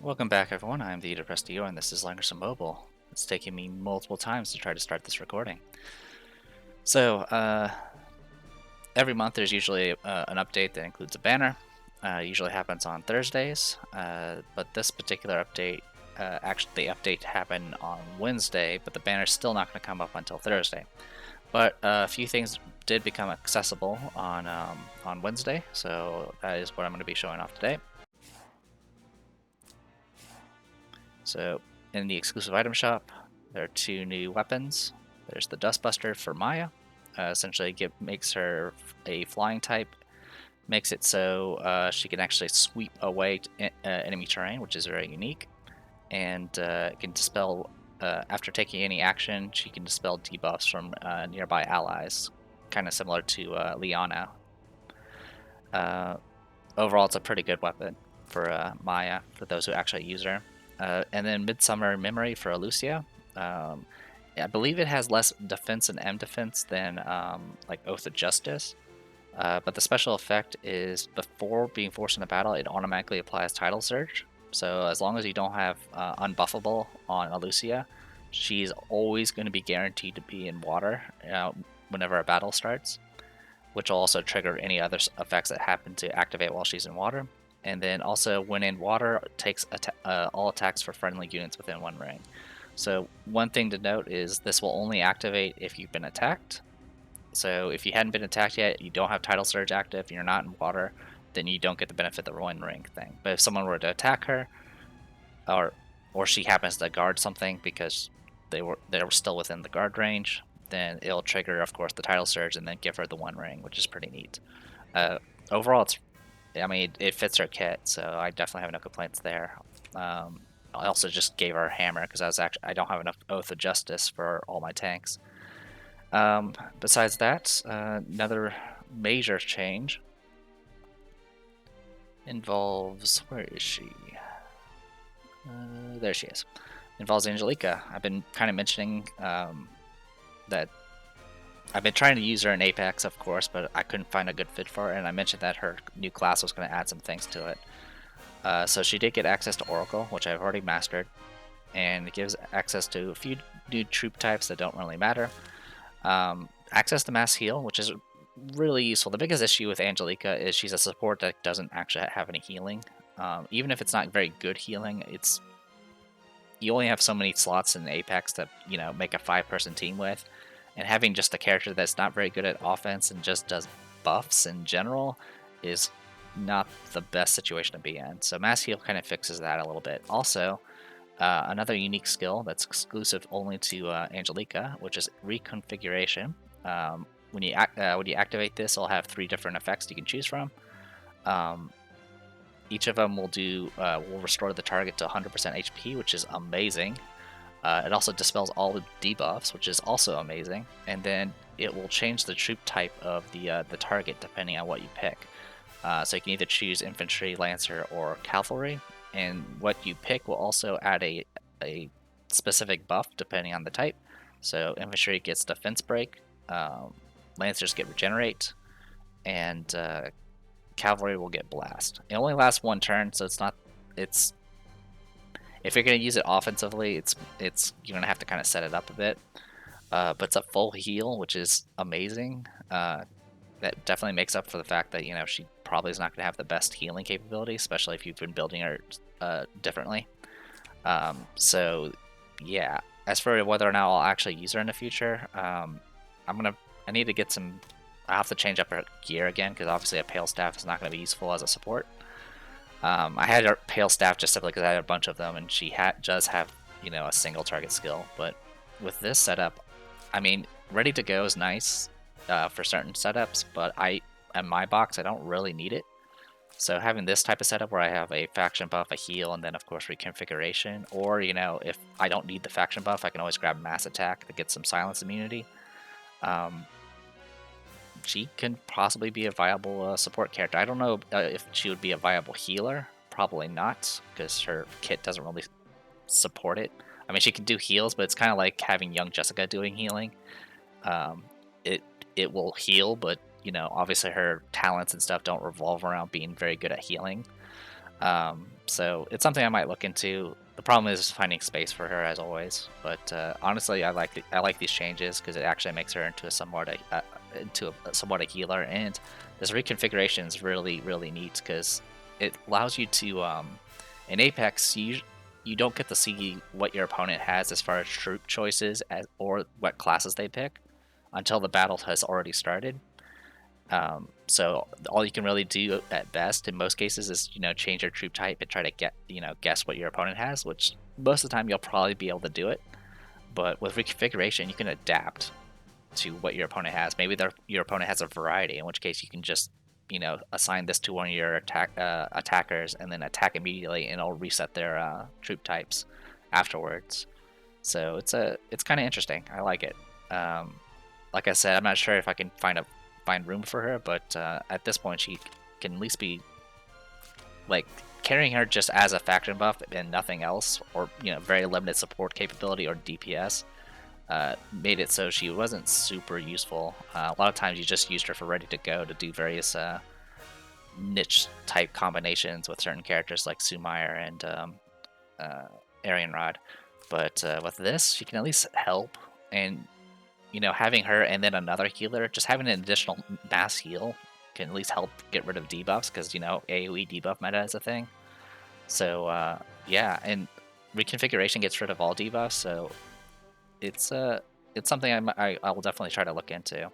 Welcome back, everyone. I'm the Depressed Dio, and this is Langrisser Mobile. It's taken me multiple times to try to start this recording. So, every month there's usually an update that includes a banner. Usually happens on Thursdays, but this particular update, actually the update happened on Wednesday, but the banner's still not going to come up until Thursday. But a few things did become accessible on Wednesday, so that is what I'm going to be showing off today. So in the exclusive item shop, there are two new weapons. There's the Dustbuster for Maya. Essentially makes her a flying type, makes it so she can actually sweep away enemy terrain, which is very unique, and can dispel, after taking any action, she can dispel debuffs from nearby allies, kind of similar to Liana. Overall, it's a pretty good weapon for Maya, for those who actually use her. And then Midsummer Memory for Lucia. I believe it has less defense and M defense than like Oath of Justice. But the special effect is before being forced into battle, it automatically applies Tidal Surge. So as long as you don't have Unbuffable on Lucia, she's always going to be guaranteed to be in water whenever a battle starts, which will also trigger any other effects that happen to activate while she's in water. And then also, when in water, takes all attacks for friendly units within 1 ring. So one thing to note is this will only activate if you've been attacked. So if you hadn't been attacked yet, you don't have Tidal Surge active, you're not in water, then you don't get the benefit of the 1 ring thing. But if someone were to attack her, or she happens to guard something because they were still within the guard range, then it'll trigger, of course, the Tidal Surge and then give her the 1 ring, which is pretty neat. Overall, it fits her kit, so I definitely have no complaints there. I also just gave her a hammer because I don't have enough Oath of Justice for all my tanks. Besides that, another major change involves, where is she? There she is. Involves Angelica. I've been kind of mentioning that I've been trying to use her in Apex, of course, but I couldn't find a good fit for her, and I mentioned that her new class was going to add some things to it. So she did get access to Oracle, which I've already mastered, and it gives access to a few new troop types that don't really matter. Access to Mass Heal, which is really useful. The biggest issue with Angelica is she's a support that doesn't actually have any healing. Even if it's not very good healing, you only have so many slots in Apex to make a 5-person team with. And having just a character that's not very good at offense and just does buffs in general is not the best situation to be in. So Mass Heal kind of fixes that a little bit. Also, another unique skill that's exclusive only to Angelica, which is Reconfiguration. When you activate this, it'll have 3 different effects you can choose from. Each of them will restore the target to 100% HP, which is amazing. It also dispels all the debuffs, which is also amazing, and then it will change the troop type of the target depending on what you pick. So you can either choose Infantry, Lancer, or Cavalry, and what you pick will also add a specific buff depending on the type. So Infantry gets Defense Break, Lancers get Regenerate, and Cavalry will get Blast. It only lasts 1 turn, so if you're going to use it offensively, you're going to have to kind of set it up a bit. But it's a full heal, which is amazing. That definitely makes up for the fact that she probably is not going to have the best healing capability, especially if you've been building her differently. So yeah, as for whether or not I'll actually use her in the future, I need to get some. I have to change up her gear again because obviously a Pale Staff is not going to be useful as a support. I had a Pale Staff just simply because I had a bunch of them, and she does have a single target skill. But with this setup, Ready to Go is nice for certain setups, but in my box I don't really need it. So having this type of setup where I have a faction buff, a heal, and then of course reconfiguration, or if I don't need the faction buff, I can always grab Mass Attack to get some silence immunity. She can possibly be a viable support character. I don't know if she would be a viable healer. Probably not, because her kit doesn't really support it. She can do heals, but it's kind of like having young Jessica doing healing. It will heal, but obviously her talents and stuff don't revolve around being very good at healing. So it's something I might look into. The problem is finding space for her, as always. But honestly, I like these changes because it actually makes her into a somewhat a healer. And this reconfiguration is really neat because it allows you to in Apex you don't get to see what your opponent has as far as troop choices or what classes they pick until the battle has already started. So all you can really do at best in most cases is change your troop type and try to guess what your opponent has, which most of the time you'll probably be able to do it. But with reconfiguration, you can adapt to what your opponent has. Maybe your opponent has a variety, in which case you can just assign this to one of your attackers and then attack immediately, and it'll reset their troop types afterwards. So it's kind of interesting. I like it. Like I said, I'm not sure if I can find room for her, but at this point she can at least be like carrying her just as a faction buff and nothing else, or very limited support capability or DPS. Made it so she wasn't super useful. A lot of times you just used her for ready to go to do various niche type combinations with certain characters like Sumair and Arianrod. But with this, she can at least help, and having her and then another healer, just having an additional mass heal can at least help get rid of debuffs, because AoE debuff meta is a thing. So yeah, and reconfiguration gets rid of all debuffs, so it's something I will definitely try to look into.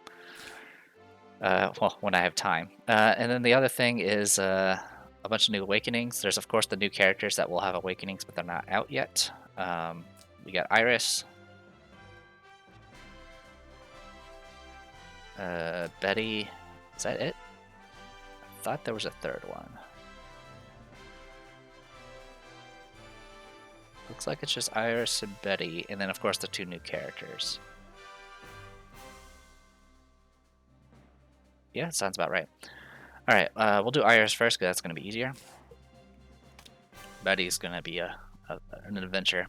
Well, when I have time. And then the other thing is a bunch of new awakenings. There's of course the new characters that will have awakenings, but they're not out yet. We got Iris, Betty. Is that it? I thought there was a third one. Looks like it's just Iris and Betty, and then of course the two new characters. Yeah, sounds about right. Alright, we'll do Iris first because that's going to be easier. Betty's going to be an adventure.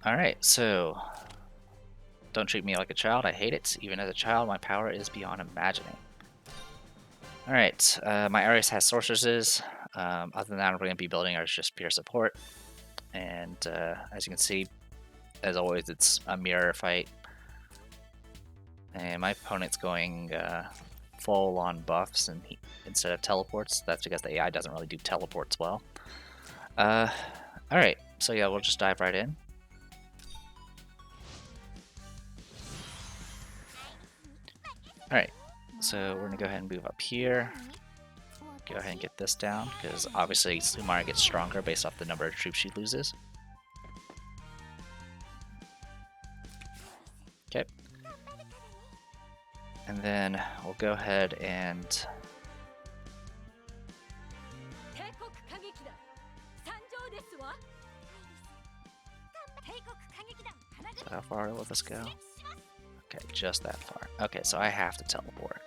Alright, so don't treat me like a child. I hate it. Even as a child, my power is beyond imagining. Alright, my Iris has sorceresses. Other than that, I'm going to be building ours just pure support. And as you can see, as always, it's a mirror fight. And my opponent's going full on buffs instead of teleports. That's because the AI doesn't really do teleports well. Alright, so yeah, we'll just dive right in. Alright, so we're going to go ahead and move up here. Go ahead and get this down, because obviously Sumair gets stronger based off the number of troops she loses. Okay. And then we'll go ahead and... So how far will this go? Okay, just that far. Okay, so I have to teleport.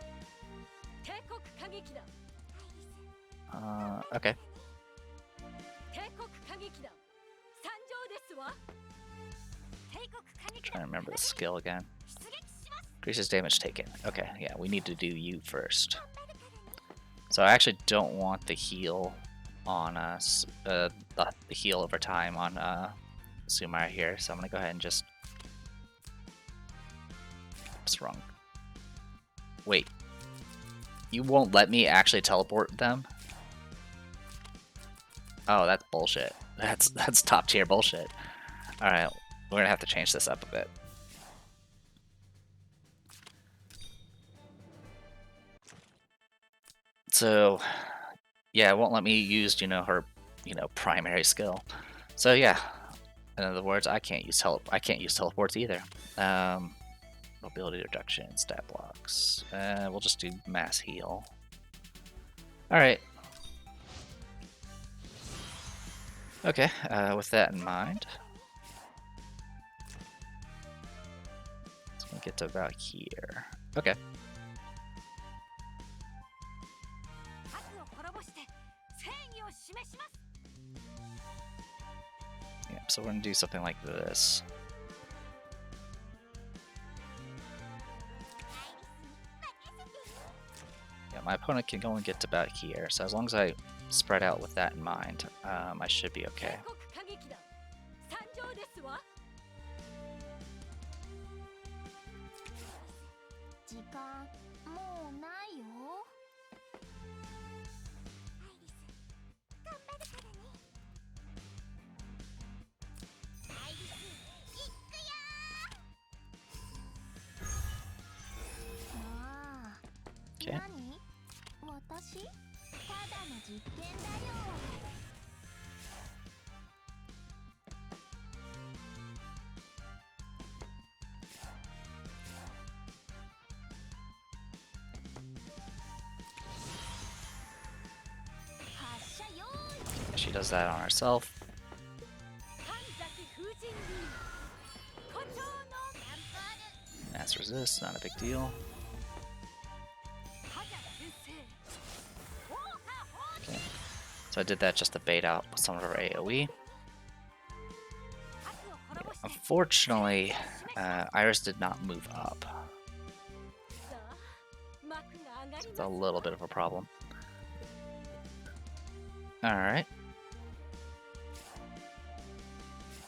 Okay. Trying to remember the skill again. Increases damage taken. Okay, yeah, we need to do you first. So I actually don't want the heal on the heal over time on Sumair here, so I'm gonna go ahead and just... It's wrong. Wait. You won't let me actually teleport them? Oh, that's bullshit. That's top tier bullshit. Alright, we're gonna have to change this up a bit. So, yeah, it won't let me use, her, primary skill. So yeah, in other words, I can't use teleports either. Mobility reduction, stat blocks. We'll just do mass heal. Alright. Okay, with that in mind, it's gonna get to about here. Okay. Yeah, so we're gonna do something like this. Yeah, my opponent can only get to about here, so as long as I spread out with that in mind, I should be okay. 帝国歌劇団参上ですわ。時間もうないよ。アイリス、頑張るからね。アイリス、行くよー。まあ、 Okay. 何？私？ただの実験だよ。発射用意。 She does that on herself. 神崎風神流。誇張の頑張る。 Mass resist, not a big deal. ハジャ先生。ほうはほう。 Okay. So I did that just to bait out some of her AoE. 悪を滅ぼして。 Unfortunately, Iris did not move up. さあ、幕が上がり It's ま a す。 little bit of a problem. Alright.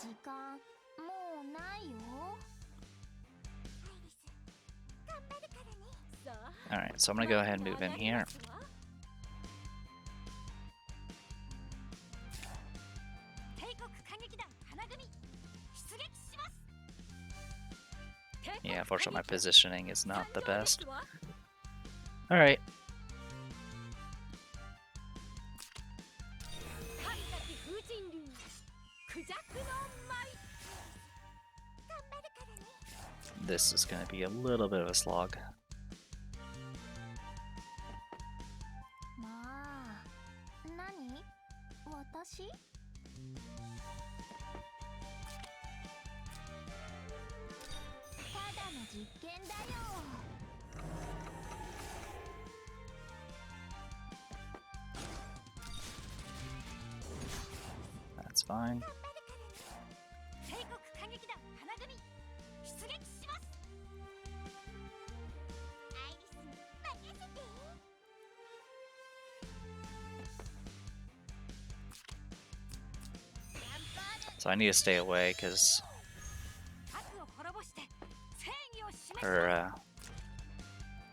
時間もうないよ。アイリス、頑張るからね。さあ、 Alright, so I'm gonna go ahead and move in here. 帝国歌劇団花組出撃します。 Yeah, unfortunately my positioning is not the 参上です best. わ。 Alright. 神崎風神流クジャクの舞。頑張るからね。 This is gonna be a little bit of a slog. まあ、何？私？ただの実験だよ。 That's fine. 頑張るからね。帝国歌劇団花組出撃します。アイリスに任せて。 So I need to stay away because 悪を滅ぼして正義を示す。 her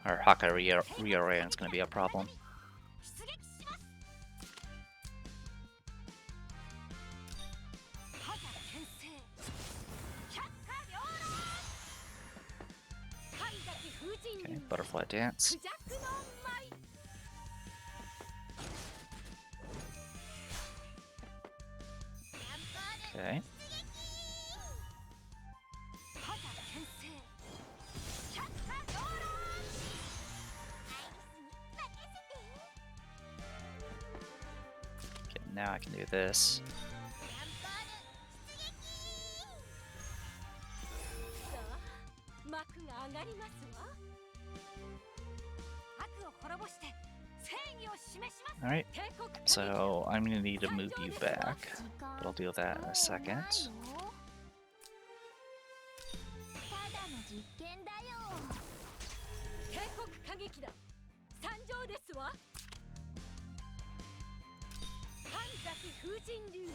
Haka reorient is gonna be a problem. 出撃します。ハジャ先生。百花繚乱。神崎風神 Okay, 流 butterfly dance. クジャクの舞。 Okay. ハジャ先生。百花繚乱。アイリスに任せて。 Okay, now I can do this. さあ、幕が上がりますわ。悪を滅ぼして正義を示します。 Alright, 帝国歌劇団 so I'm gonna need to 参 move 上 you ですわ。 back, 時間 but I'll deal with that in a もう second. ないよ。ただの実験だよ。帝国歌劇団参上ですわ。神崎風神流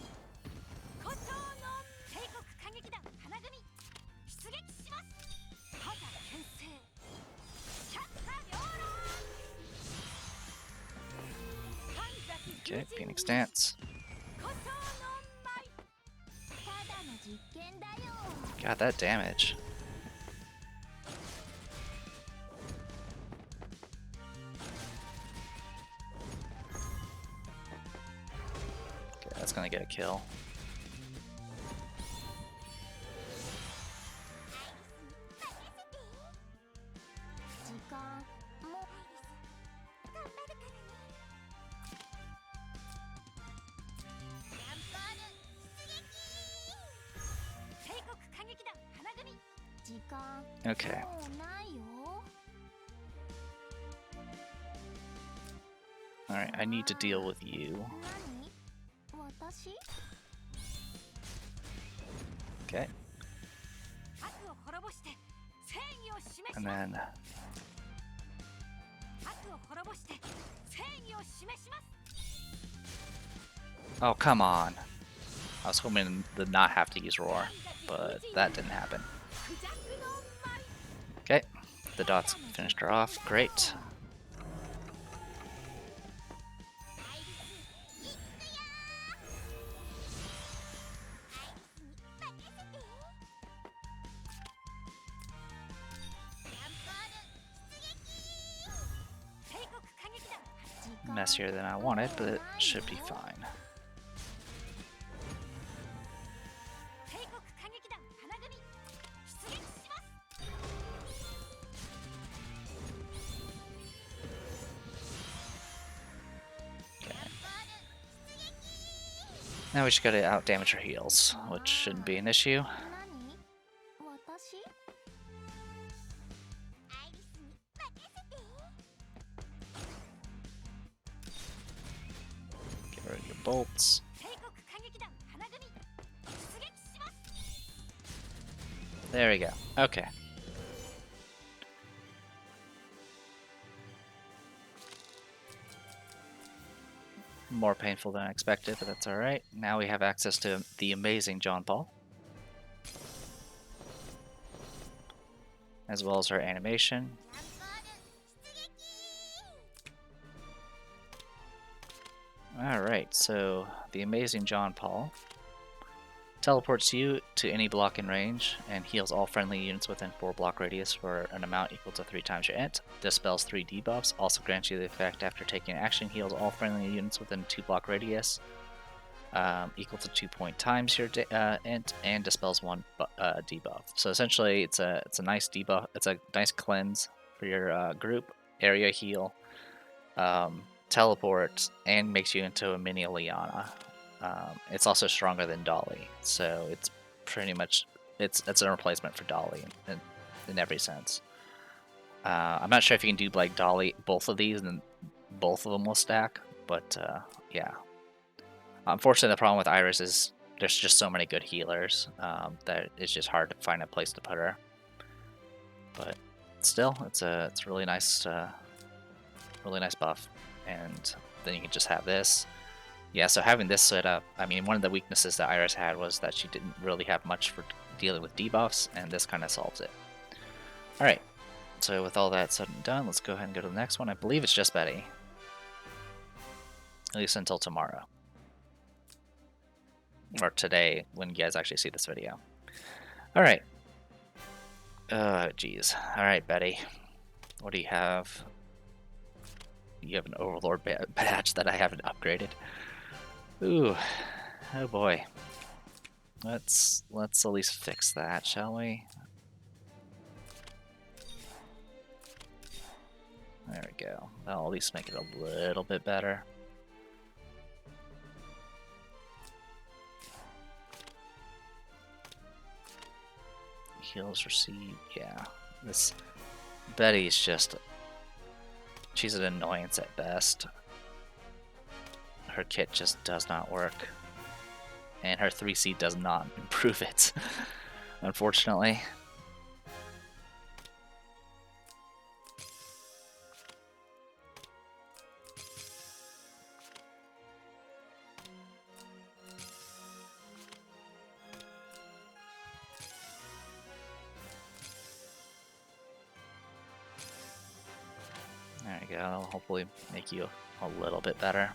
誇張の帝国歌劇団花組出撃します。ハジャ先生。百花繚乱。神崎 Okay, 風神 Phoenix 流 dance. 誇張の舞。ただの実験だよ。 God, that damage. Okay, that's gonna get a kill. 時間もうアイリス頑張るからね。頑張る出撃。帝国歌劇団花組時間 Okay, もうないよ。 alright, I need to deal with you. 何？私？ Okay, 悪を滅ぼして正義を示し and ます。 then 悪を滅ぼして正義を示します。Oh, come on. I was hoping to not have to use Roar, but that didn't happen. Okay, the dots finished her off. Great. Messier than I wanted, but it should be fine. Now we just gotta outdamage her heals, which shouldn't be an issue. Get rid of your bolts. There we go. Okay. More painful than I expected, but that's alright. Now we have access to the amazing John Paul, as well as her animation. Alright, so the amazing John Paul teleports you to any block in range and heals all friendly units within 4 block radius for an amount equal to 3 times your int. Dispels 3 debuffs, also grants you the effect after taking action, heals all friendly units within 2 block radius equal to 2 point times your int, and dispels 1 debuff. So essentially it's a nice debuff, it's a nice cleanse for your group, area heal, teleport, and makes you into a mini Liana. It's also stronger than Dolly, so it's pretty much it's a replacement for Dolly in every sense. I'm not sure if you can do like Dolly both of these and both of them will stack, but yeah. Unfortunately, the problem with Iris is there's just so many good healers that it's just hard to find a place to put her. But still, it's a really nice buff, and then you can just have this. Yeah, so having this set up, I mean, one of the weaknesses that Iris had was that she didn't really have much for dealing with debuffs, and this kind of solves it. Alright, so with all that said and done, let's go ahead and go to the next one. I believe it's just Betty. At least until tomorrow. Or today, when you guys actually see this video. Alright. Oh, jeez. Alright, Betty. What do you have? You have an Overlord badge that I haven't upgraded. Ooh, oh boy. Let's at least fix that, shall we? There we go. That'll at least make it a little bit better. Heals received, yeah. This Betty's just... she's an annoyance at best. Her kit just does not work. And her 3C does not improve it, unfortunately. There we go, that'll hopefully make you a little bit better.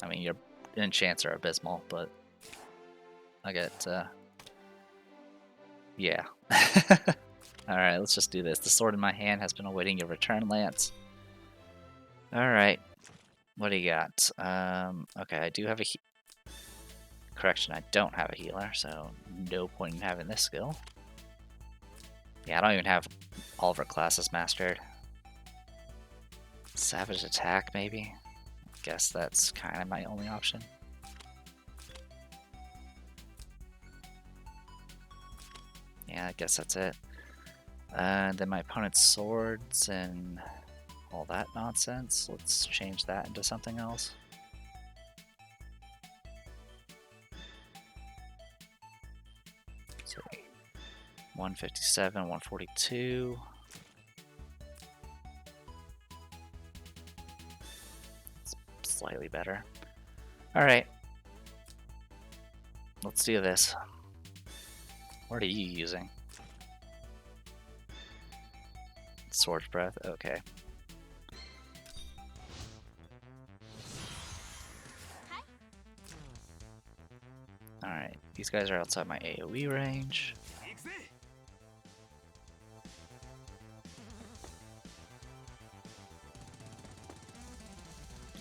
I mean, your enchants are abysmal, but I get, yeah. Alright, let's just do this. The sword in my hand has been awaiting your return, Lance. Alright, what do you got? Okay, I do have a correction, I don't have a healer, so no point in having this skill. Yeah, I don't even have all of her classes mastered. Savage attack, maybe? I guess that's kind of my only option. Yeah, I guess that's it. And then my opponent's swords and all that nonsense. Let's change that into something else. Let's see. 157, 142. It's slightly better. Alright, let's do this. What are you using? Sword's Breath, okay. Alright, these guys are outside my AoE range.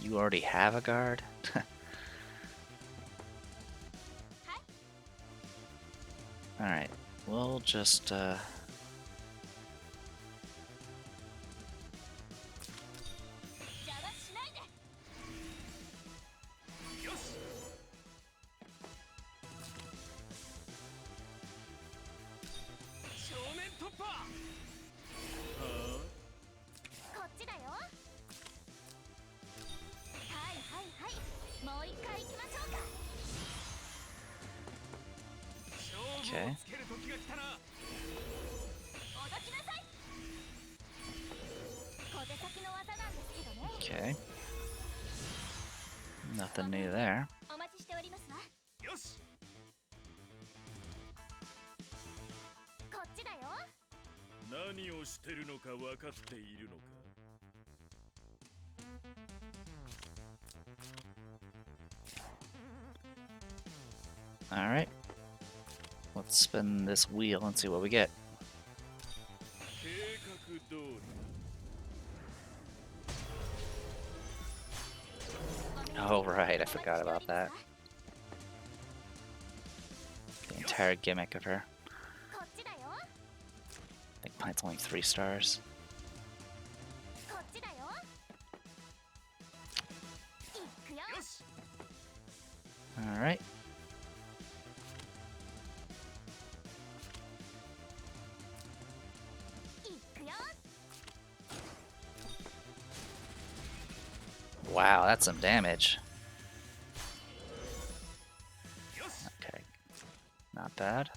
You already have a guard? Alright, we'll just okay. Okay. Nothing new there. Alright. Let's spin this wheel and see what we get. Oh right, I forgot about that. The entire gimmick of her. I think mine's only 3 stars. Alright. Wow, that's some damage. Okay. Not bad.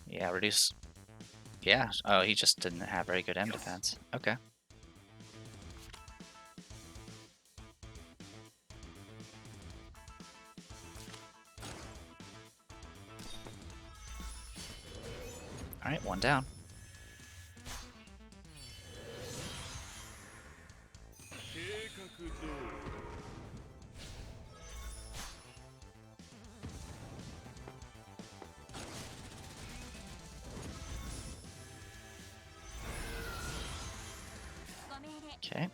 Yeah, reduce. Yeah. Oh, he just didn't have very good M defense. Okay. Alright, 1 down. Okay.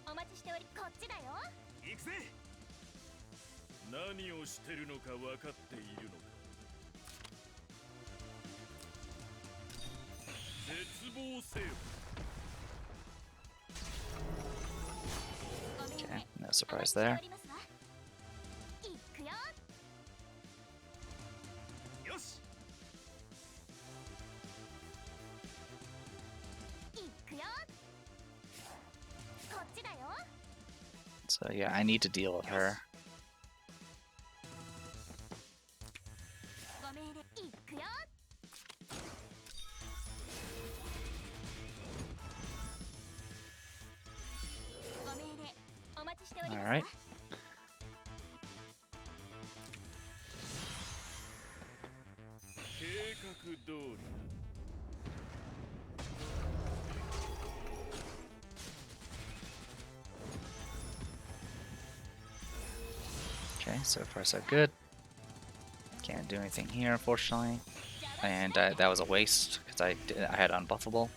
Okay, no surprise there. So yeah, I need to deal with her. Alright. Okay, so far so good. Can't do anything here, unfortunately. And that was a waste, because I had unbuffable.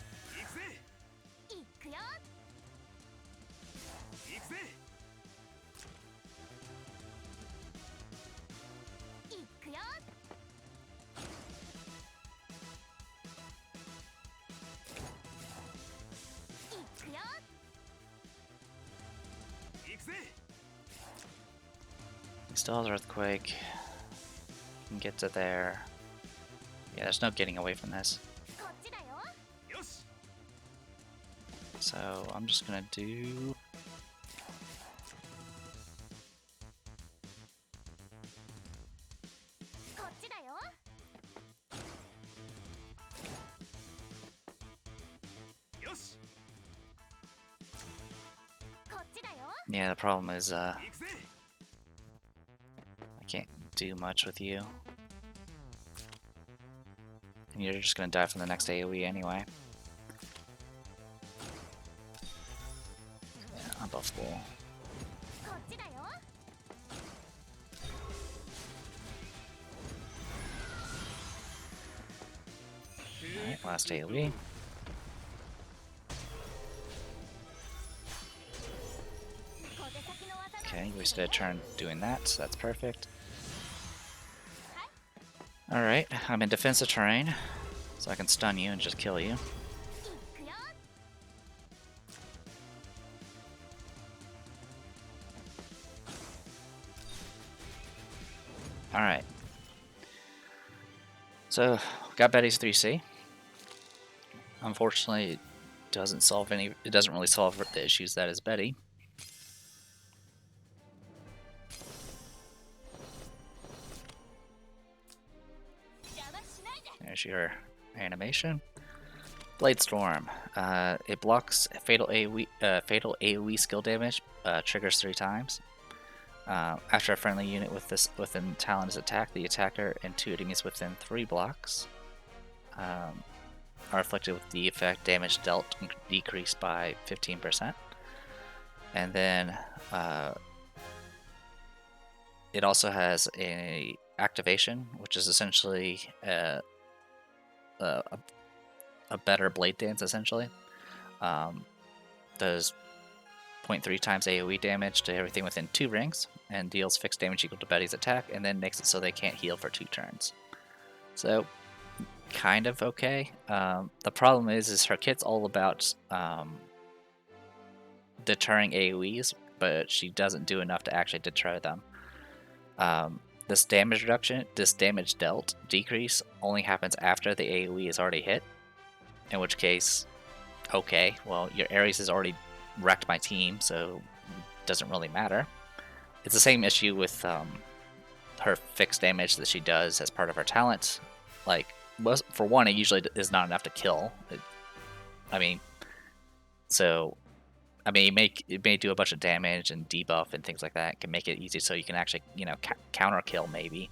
He still has Earthquake. Can get to there. Yeah, there's no getting away from this. So I'm just gonna do... Yeah, the problem is I can't do much with you. And you're just gonna die from the next AoE anyway. Yeah, I'm buffable. Alright, last AoE. Okay, you wasted a turn doing that, so that's perfect. Alright, I'm in defensive terrain, so I can stun you and just kill you. Alright. So, got Betty's 3C. Unfortunately, it doesn't really solve the issues that is Betty. There's your animation. Blade Storm. It blocks fatal AoE skill damage, triggers 3 times. After a friendly unit within Talon is attacked, the attacker and 2 enemies within 3 blocks are afflicted with the effect damage dealt decreased by 15%. And then it also has a activation, which is essentially a better blade dance, essentially. Does 0.3 times AoE damage to everything within 2 rings, and deals fixed damage equal to Betty's attack, and then makes it so they can't heal for 2 turns. So, kind of okay. The problem is her kit's all about deterring AoEs, but she doesn't do enough to actually deter them. This damage dealt decrease only happens after the AoE is already hit, in which case, okay, well, your Ares has already wrecked my team, so it doesn't really matter. It's the same issue with her fixed damage that she does as part of her talent. Like, for one, it usually is not enough to kill. It may do a bunch of damage and debuff and things like that. It can make it easy so you can actually, counter kill maybe.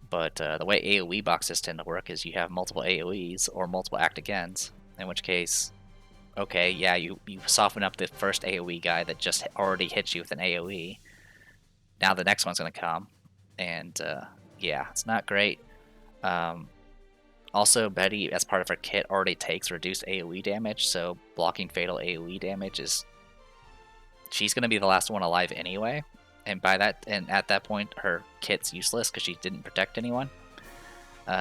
But the way AoE boxes tend to work is you have multiple AoEs or multiple act agains, in which case, okay, yeah, you soften up the first AoE guy that just already hits you with an AoE. Now the next one's going to come, and yeah, it's not great. Also, Betty, as part of her kit, already takes reduced AoE damage, so blocking fatal AoE damage is... she's going to be the last one alive anyway, and at that point, her kit's useless because she didn't protect anyone.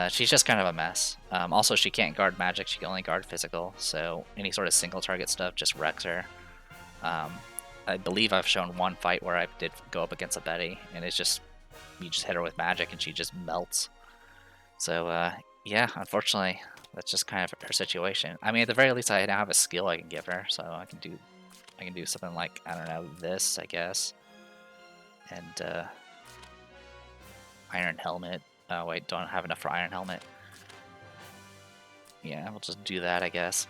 She's just kind of a mess. Also, she can't guard magic, she can only guard physical, so any sort of single target stuff just wrecks her. I believe I've shown one fight where I did go up against a Betty, and it's just, you just hit her with magic and she just melts. So, yeah, unfortunately, that's just kind of her situation. I mean, at the very least, I now have a skill I can give her, so I can do something like, I don't know, this, I guess. And, Iron Helmet. Oh, wait, don't have enough for Iron Helmet. Yeah, we'll just do that, I guess.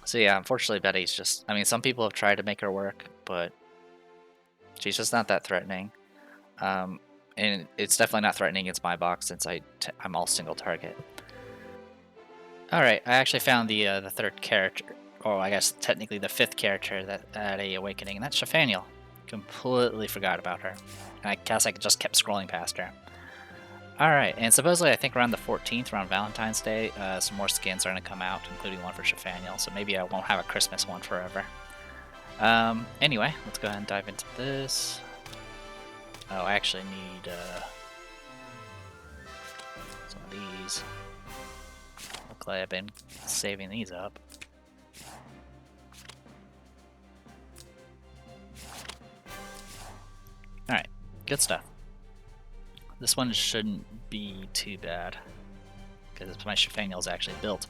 So yeah, unfortunately, Betty's just... I mean, some people have tried to make her work, but she's just not that threatening. And it's definitely not threatening against my box since I'm all single target. Alright, I actually found the 3rd character, or I guess technically the 5th character that at a Awakening, and that's Shafanial. Completely forgot about her. And I guess I just kept scrolling past her. Alright, and supposedly I think around the 14th, around Valentine's Day, some more skins are going to come out, including one for Shafanial, so maybe I won't have a Christmas one forever. Anyway, let's go ahead and dive into this. Oh, I actually need some of these. Look like I've been saving these up. Alright, good stuff. This one shouldn't be too bad, because my Shafaniel is actually built.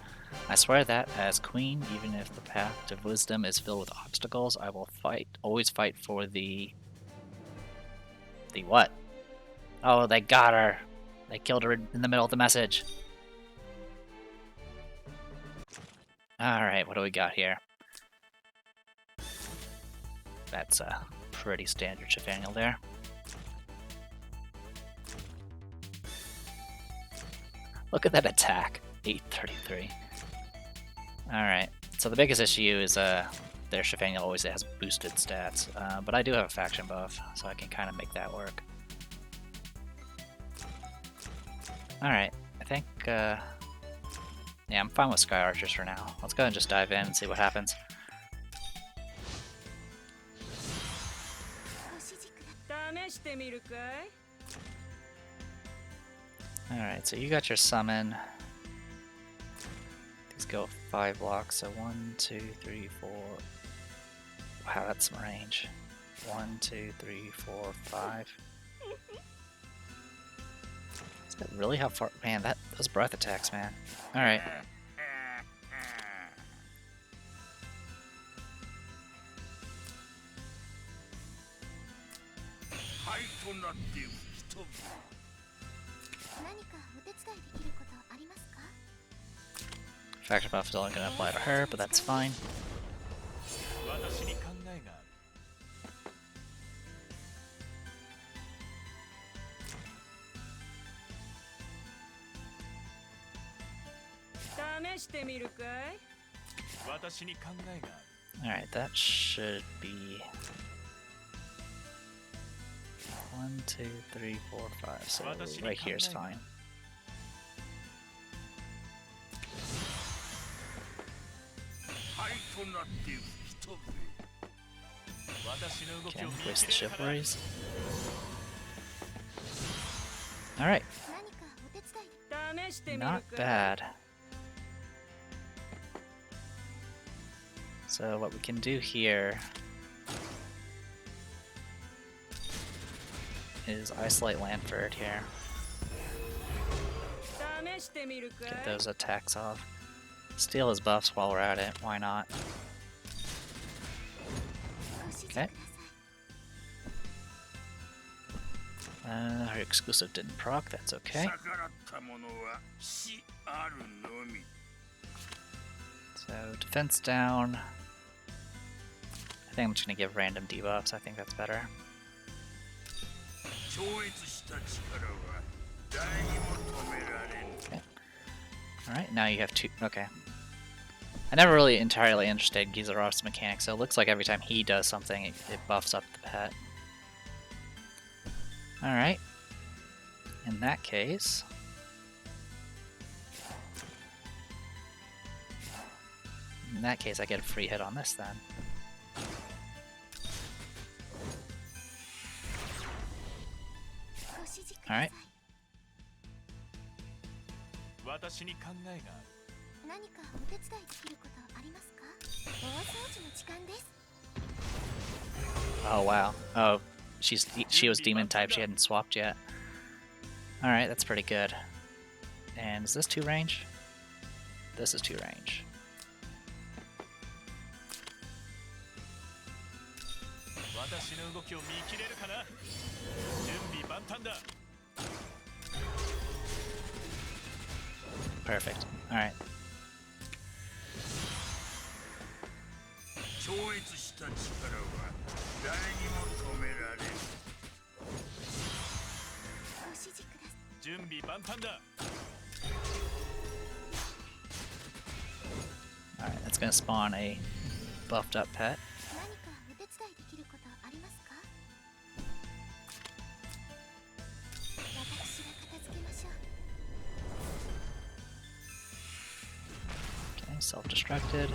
I swear that, as queen, even if the path to wisdom is filled with obstacles, I will always fight for the... The what? Oh, they got her! They killed her in the middle of the message. Alright, what do we got here? That's a pretty standard Shafaniel there. Look at that attack. 833. Alright, so the biggest issue is their Shafaniel always has boosted stats, but I do have a faction buff, so I can kind of make that work. Alright, I think, yeah, I'm fine with Sky Archers for now. Let's go and just dive in and see what happens. Alright, so you got your summon. These go 5 blocks, so 1, 2, 3, 4. Wow, that's some range. 1, 2, 3, 4, 5. Is that really how far? Man, those breath attacks, man. Alright. Faction buff is only going to apply to her, but that's fine. Alright, that should be 1, 2, 3, 4, 5. So right here is fine. Okay, waste the chivalries. Alright. Not bad. So what we can do here is isolate Lanford here. Get those attacks off. Steal his buffs while we're at it, why not? Okay. Her exclusive didn't proc, that's okay. So defense down. I think I'm just gonna give random debuffs, I think that's better. Okay. Alright, now you have 2. Okay. I never really entirely understood Gizarov's mechanics, so it looks like every time he does something, it buffs up the pet. Alright. In that case... I get a free hit on this then. Alright. Oh wow. Oh, she was demon type, she hadn't swapped yet. Alright, that's pretty good. And is this 2 range? This is 2 range. Perfect. Alright. Alright, that's gonna spawn a buffed up pet. Okay, self-destructed.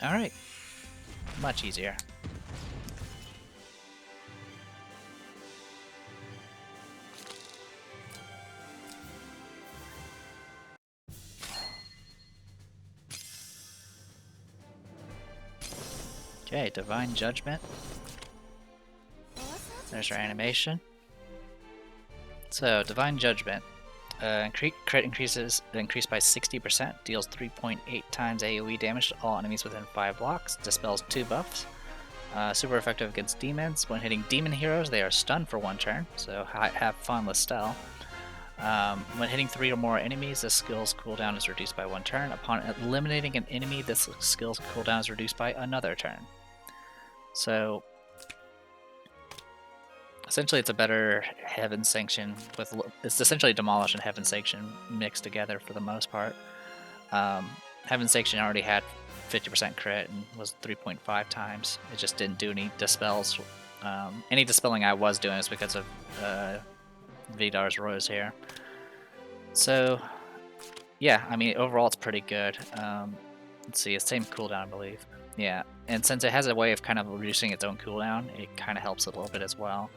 Alright, much easier. Okay, Divine Judgment. There's our animation. So, Divine Judgment. Crit increased by 60%, deals 3.8 times AoE damage to all enemies within 5 blocks, dispels 2 buffs. Super effective against demons. When hitting demon heroes, they are stunned for 1 turn, so have fun, Listel. When hitting 3 or more enemies, this skill's cooldown is reduced by 1 turn. Upon eliminating an enemy, this skill's cooldown is reduced by another turn. So, essentially it's a better Heaven Sanction. It's essentially Demolish and Heaven Sanction mixed together for the most part. Heaven Sanction already had 50% crit and was 3.5 times. It just didn't do any dispels. Any dispelling I was doing is because of Vidar's Rose here. So, yeah, I mean, overall it's pretty good. Let's see, it's same cooldown, I believe. Yeah, and since it has a way of kind of reducing its own cooldown, it kind of helps a little bit as well.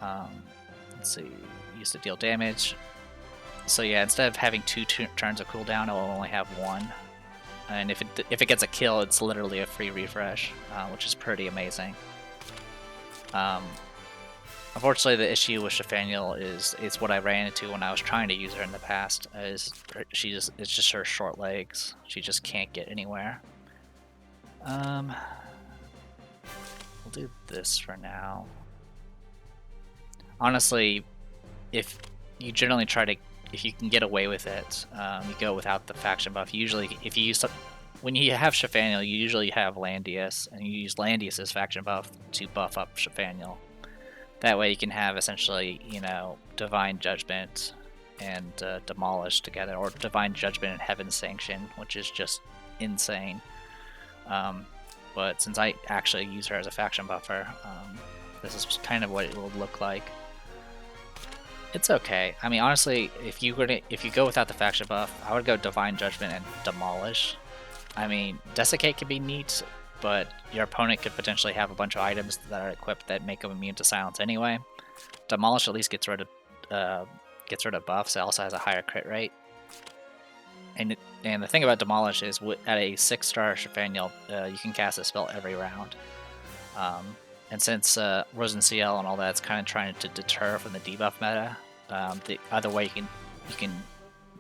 Let's see, used to deal damage. So yeah, instead of having 2 turns of cooldown, it will only have 1. And if it gets a kill, it's literally a free refresh, which is pretty amazing. Unfortunately, the issue with Shafaniel is what I ran into when I was trying to use her in the past. It's just her short legs. She just can't get anywhere. We'll do this for now. Honestly, if you generally try to, if you can get away with it, you go without the faction buff. Usually, if you use when you have Shafaniel, you usually have Landius, and you use Landius's faction buff to buff up Shafaniel. That way, you can have essentially, you know, Divine Judgment and Demolish together, or Divine Judgment and Heaven Sanction, which is just insane. But since I actually use her as a faction buffer, this is kind of what it will look like. It's okay. I mean, honestly, if you go without the faction buff, I would go Divine Judgment and Demolish. I mean, Desiccate could be neat, but your opponent could potentially have a bunch of items that are equipped that make them immune to silence anyway. Demolish at least gets rid of buffs. It also has a higher crit rate. And the thing about Demolish is, at a 6-star Shafaniel, you can cast a spell every round. And since Rosen CL and all that's kind of trying to deter from the debuff meta, the other way you can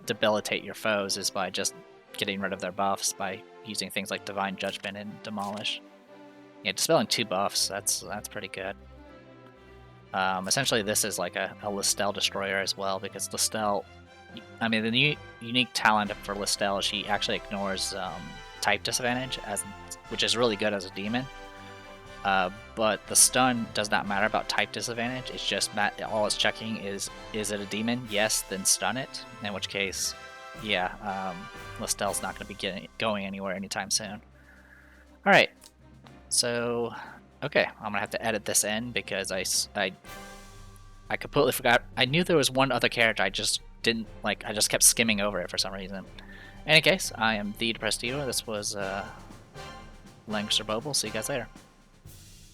debilitate your foes is by just getting rid of their buffs by using things like Divine Judgment and Demolish. Yeah, dispelling 2 buffs, that's pretty good. Essentially, this is like a Listel destroyer as well, because Listel, I mean, the unique talent for Listel is she actually ignores type disadvantage, which is really good as a demon. But the stun does not matter about type disadvantage. It's just all it's checking is it a demon? Yes, then stun it. In which case, yeah, Listel's not going to be going anywhere anytime soon. All right, so okay, I'm gonna have to edit this in because I completely forgot. I knew there was one other character. I just didn't like. I just kept skimming over it for some reason. In any case, I am the Depressed Eater. This was Langrisser Boble. See you guys later.